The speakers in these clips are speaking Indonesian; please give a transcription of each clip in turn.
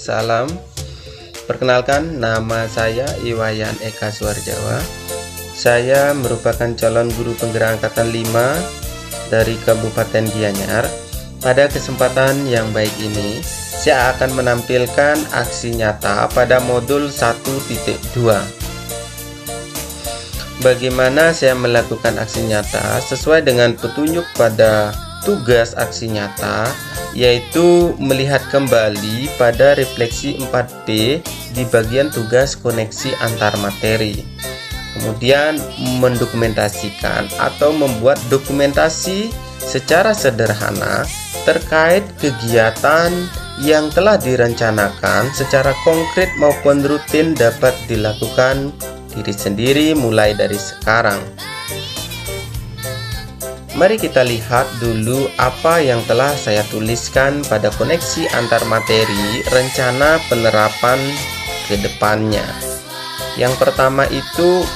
Salam. Perkenalkan, nama saya Iwayan Eka Suarjawa. Saya merupakan calon guru penggerak angkatan 5 dari Kabupaten Gianyar. Pada kesempatan yang baik ini, saya akan menampilkan aksi nyata pada modul 1.2. Bagaimana saya melakukan aksi nyata sesuai dengan petunjuk pada tugas aksi nyata, yaitu melihat kembali pada refleksi 4B di bagian tugas koneksi antar materi. Kemudian mendokumentasikan atau membuat dokumentasi secara sederhana terkait kegiatan yang telah direncanakan secara konkret maupun rutin dapat dilakukan diri sendiri mulai dari sekarang. Mari kita lihat dulu apa yang telah saya tuliskan pada koneksi antar materi rencana penerapan ke depannya. Yang pertama itu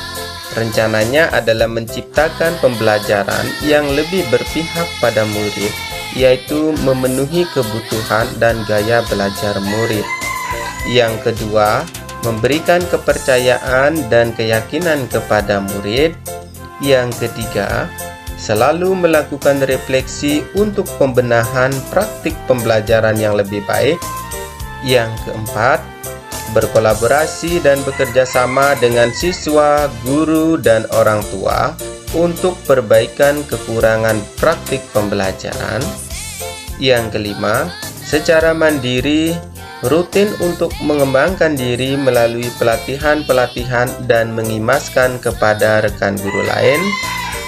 rencananya adalah menciptakan pembelajaran yang lebih berpihak pada murid, yaitu memenuhi kebutuhan dan gaya belajar murid. Yang kedua, memberikan kepercayaan dan keyakinan kepada murid. Yang ketiga, selalu melakukan refleksi untuk pembenahan praktik pembelajaran yang lebih baik. Yang keempat, berkolaborasi dan bekerja sama dengan siswa, guru, dan orang tua untuk perbaikan kekurangan praktik pembelajaran. Yang kelima, secara mandiri rutin untuk mengembangkan diri melalui pelatihan-pelatihan dan mengimaskan kepada rekan guru lain.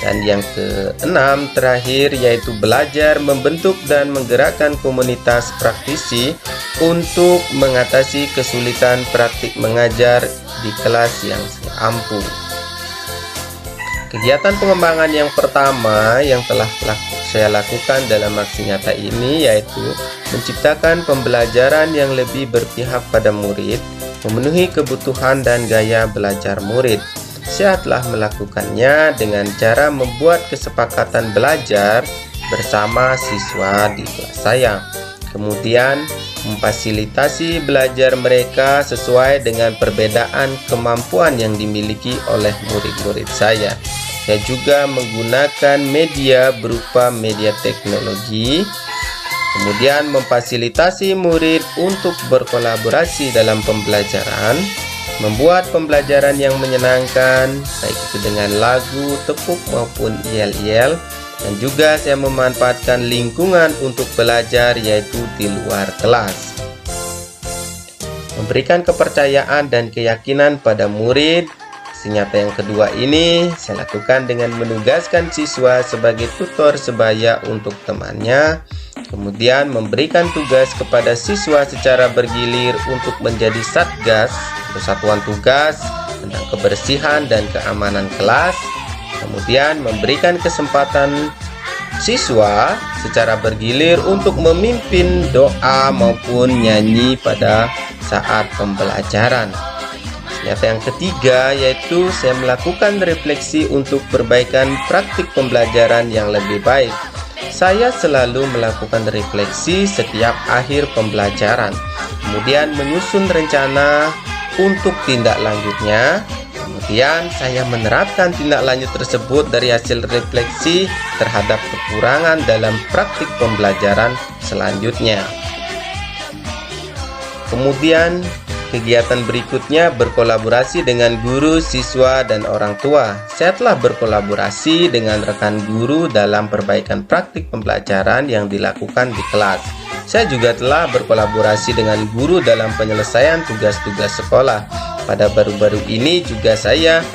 Dan yang keenam terakhir yaitu belajar membentuk dan menggerakkan komunitas praktisi untuk mengatasi kesulitan praktik mengajar di kelas yang ampuh. Kegiatan pengembangan yang pertama yang telah saya lakukan dalam aksi nyata ini yaitu menciptakan pembelajaran yang lebih berpihak pada murid, memenuhi kebutuhan dan gaya belajar murid. Saya telah melakukannya dengan cara membuat kesepakatan belajar bersama siswa di kelas saya. Kemudian memfasilitasi belajar mereka sesuai dengan perbedaan kemampuan yang dimiliki oleh murid-murid saya. Saya juga menggunakan media berupa media teknologi. Kemudian memfasilitasi murid untuk berkolaborasi dalam pembelajaran, membuat pembelajaran yang menyenangkan, baik itu dengan lagu, tepuk maupun yel-yel. Dan juga saya memanfaatkan lingkungan untuk belajar yaitu di luar kelas. Memberikan kepercayaan dan keyakinan pada murid. Aksi nyata yang kedua ini saya lakukan dengan menugaskan siswa sebagai tutor sebaya untuk temannya. Kemudian memberikan tugas kepada siswa secara bergilir untuk menjadi satgas atau satuan tugas tentang kebersihan dan keamanan kelas. Kemudian memberikan kesempatan siswa secara bergilir untuk memimpin doa maupun nyanyi pada saat pembelajaran. Nyata yang ketiga yaitu saya melakukan refleksi untuk perbaikan praktik pembelajaran yang lebih baik. Saya selalu melakukan refleksi setiap akhir pembelajaran, kemudian menyusun rencana untuk tindak lanjutnya. Kemudian saya menerapkan tindak lanjut tersebut dari hasil refleksi terhadap kekurangan dalam praktik pembelajaran selanjutnya. Kemudian kegiatan berikutnya berkolaborasi dengan guru, siswa, dan orang tua. Saya telah berkolaborasi dengan rekan guru dalam perbaikan praktik pembelajaran yang dilakukan di kelas. Saya juga telah berkolaborasi dengan guru dalam penyelesaian tugas-tugas sekolah. Pada baru-baru ini juga saya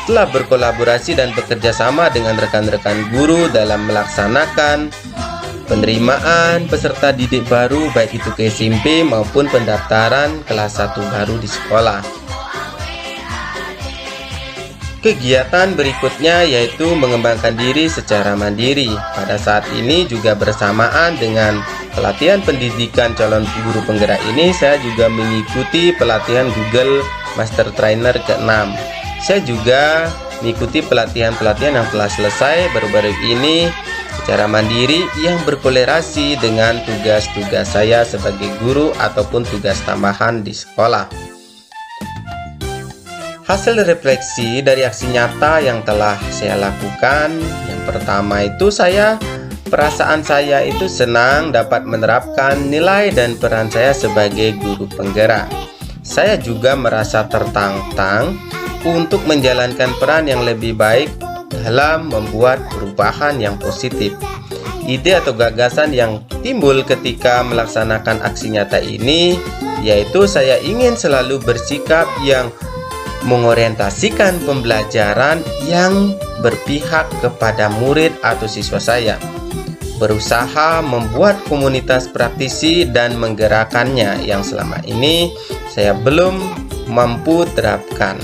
telah berkolaborasi dan bekerja sama dengan rekan-rekan guru dalam melaksanakan penerimaan peserta didik baru baik itu ke SMP maupun pendaftaran kelas 1 baru di sekolah. Kegiatan berikutnya yaitu mengembangkan diri secara mandiri. Pada saat ini juga bersamaan dengan pelatihan pendidikan calon guru penggerak ini, saya juga mengikuti pelatihan Google Master Trainer ke-6. Saya juga mengikuti pelatihan-pelatihan yang telah selesai baru-baru ini, secara mandiri yang berkolerasi dengan tugas-tugas saya sebagai guru ataupun tugas tambahan di sekolah. Hasil refleksi dari aksi nyata yang telah saya lakukan, yang pertama itu perasaan saya itu senang dapat menerapkan nilai dan peran saya sebagai guru penggerak. Saya juga merasa tertantang untuk menjalankan peran yang lebih baik dalam membuat perubahan yang positif. Ide atau gagasan yang timbul ketika melaksanakan aksi nyata ini, yaitu saya ingin selalu bersikap yang mengorientasikan pembelajaran yang berpihak kepada murid atau siswa saya, berusaha membuat komunitas praktisi dan menggerakkannya yang selama ini saya belum mampu terapkan.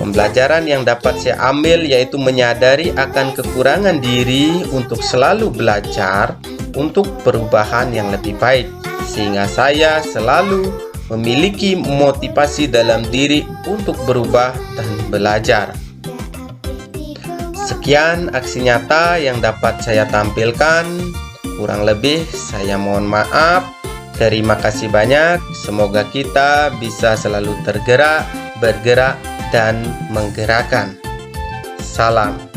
Pembelajaran yang dapat saya ambil yaitu menyadari akan kekurangan diri untuk selalu belajar untuk perubahan yang lebih baik, sehingga saya selalu memiliki motivasi dalam diri untuk berubah dan belajar. Sekian aksi nyata yang dapat saya tampilkan. Kurang lebih saya mohon maaf. Terima kasih banyak. Semoga kita bisa selalu tergerak, bergerak, dan menggerakkan. Salam.